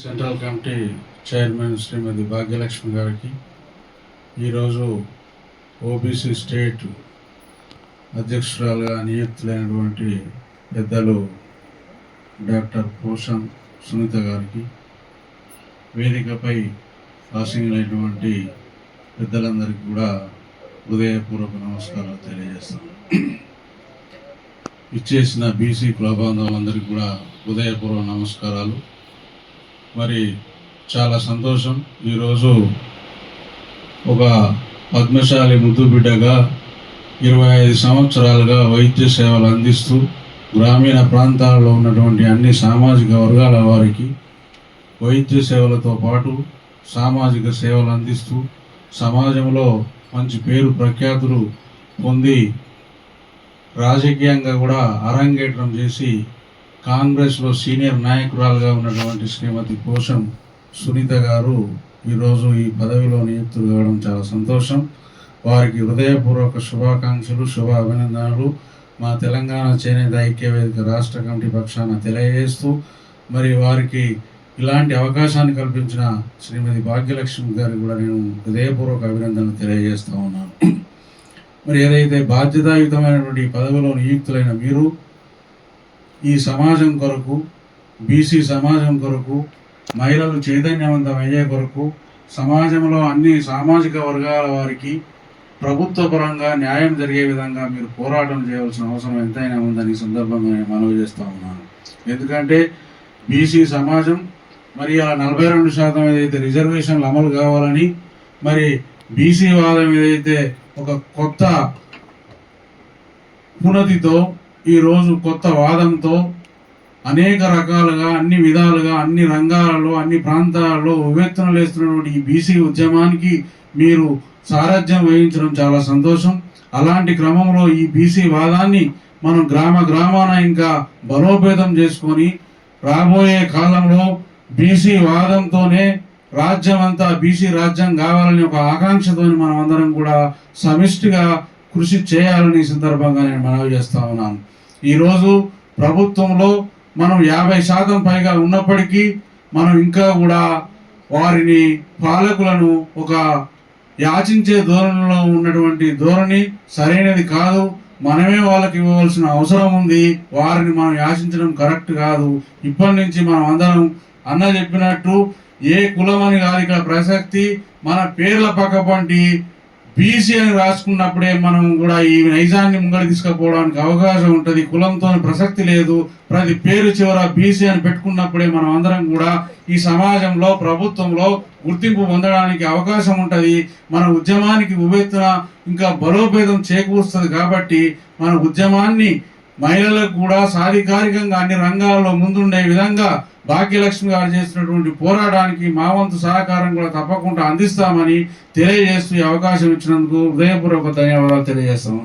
Central committee chairman శ్రీమతి భాగ్యలక్ష్మి గారికి ఈరోజు OBC state అధ్యక్షురాలుగా నియుక్తులైనటువంటి పెద్దలు డాక్టర్ పోషం సునీత గారికి, వేదికపై ఆసీనులైనటువంటి పెద్దలందరికీ కూడా హృదయపూర్వక నమస్కారాలు తెలియజేస్తాను. ఇచ్చేసిన బీసీ కుల బాంధవులందరికీ కూడా హృదయపూర్వక నమస్కారాలు. మరి చాలా సంతోషం, ఈరోజు ఒక పద్మశాలి ముద్దు బిడ్డగా 25 సంవత్సరాలుగా వైద్య సేవలు అందిస్తూ గ్రామీణ ప్రాంతాల్లో ఉన్నటువంటి అన్ని సామాజిక వర్గాల వారికి వైద్య సేవలతో పాటు సామాజిక సేవలు అందిస్తూ సమాజంలో మంచి పేరు ప్రఖ్యాతులు పొంది రాజకీయంగా కూడా అరంగేట్రం చేసి కాంగ్రెస్లో సీనియర్ నాయకురాలుగా ఉన్నటువంటి శ్రీమతి పోషం సునీత గారు ఈరోజు ఈ పదవిలో నియుక్తులు కావడం చాలా సంతోషం. వారికి హృదయపూర్వక శుభాకాంక్షలు, శుభ అభినందనలు మా తెలంగాణ చేనేత ఐక్యవేదిక రాష్ట్ర కమిటీ పక్షాన తెలియజేస్తూ, మరి వారికి ఇలాంటి అవకాశాన్ని కల్పించిన శ్రీమతి భాగ్యలక్ష్మి గారికి కూడా నేను హృదయపూర్వక అభినందనలు తెలియజేస్తూ ఉన్నాను. మరి ఏదైతే బాధ్యతాయుతమైనటువంటి పదవిలో నియుక్తులైన మీరు ఈ సమాజం కొరకు, బీసీ సమాజం కొరకు, మహిళలు చైతన్యవంతం అయ్యే కొరకు, సమాజంలో అన్ని సామాజిక వర్గాల వారికి ప్రభుత్వ పరంగా న్యాయం జరిగే విధంగా మీరు పోరాటం చేయవలసిన అవసరం ఎంతైనా ఉందని ఈ సందర్భంగా నేను మనవి చేస్తూ ఉన్నాను. ఎందుకంటే బీసీ సమాజం మరి అలా 42% ఏదైతే రిజర్వేషన్లు అమలు కావాలని, మరి బీసీ వాదం ఏదైతే ఒక కొత్త పునతితో, ఈరోజు కొత్త వాదంతో అనేక రకాలుగా అన్ని విధాలుగా అన్ని రంగాలలో అన్ని ప్రాంతాలలో ఉవ్వెత్తున లేస్తున్నటువంటి ఈ బీసీ ఉద్యమానికి మీరు సారథ్యం వహించడం చాలా సంతోషం. అలాంటి క్రమంలో ఈ బీసీ వాదాన్ని మనం గ్రామాన ఇంకా బలోపేతం చేసుకొని రాబోయే కాలంలో బీసీ వాదంతోనే రాజ్యం అంతా బీసీ రాజ్యం కావాలని ఒక ఆకాంక్షతో మనం అందరం కూడా సమిష్టిగా కృషి చేయాలని సందర్భంగా నేను మనవి చేస్తా ఉన్నాను. ఈరోజు ప్రభుత్వంలో మనం 50% పైగా ఉన్నప్పటికీ మనం ఇంకా కూడా వారిని పాలకులను ఒక యాచించే ధోరణిలో ఉన్నటువంటి ధోరణి సరైనది కాదు. మనమే వాళ్ళకి ఇవ్వవలసిన అవసరం ఉంది. వారిని మనం యాచించడం కరెక్ట్ కాదు. ఇప్పటి నుంచి మనం అందరం అన్న చెప్పినట్టు ఏ కులం అని కాదు ఇక్కడ ప్రసక్తి, మన పేర్ల పక్కపంటి బీసీ అని రాసుకున్నప్పుడే మనం కూడా ఈ నైజాన్ని ముంగడి తీసుకుపోవడానికి అవకాశం ఉంటుంది. కులంతో ప్రసక్తి లేదు. ప్రతి పేరు చివర బీసీ అని పెట్టుకున్నప్పుడే మనం అందరం కూడా ఈ సమాజంలో ప్రభుత్వంలో గుర్తింపు పొందడానికి అవకాశం ఉంటుంది. మన ఉద్యమానికి ఉవ్వెత్తున ఇంకా బలోపేతం చేకూరుస్తుంది. కాబట్టి మన ఉద్యమాన్ని మహిళలకు కూడా సాధికారికంగా అన్ని రంగాల్లో ముందుండే విధంగా భాగ్యలక్ష్మి గారు చేసినటువంటి పోరాటానికి మా వంతు సహకారం కూడా తప్పకుండా అందిస్తామని తెలియజేస్తూ ఈ అవకాశం ఇచ్చినందుకు హృదయపూర్వక ధన్యవాదాలు తెలియజేస్తాము.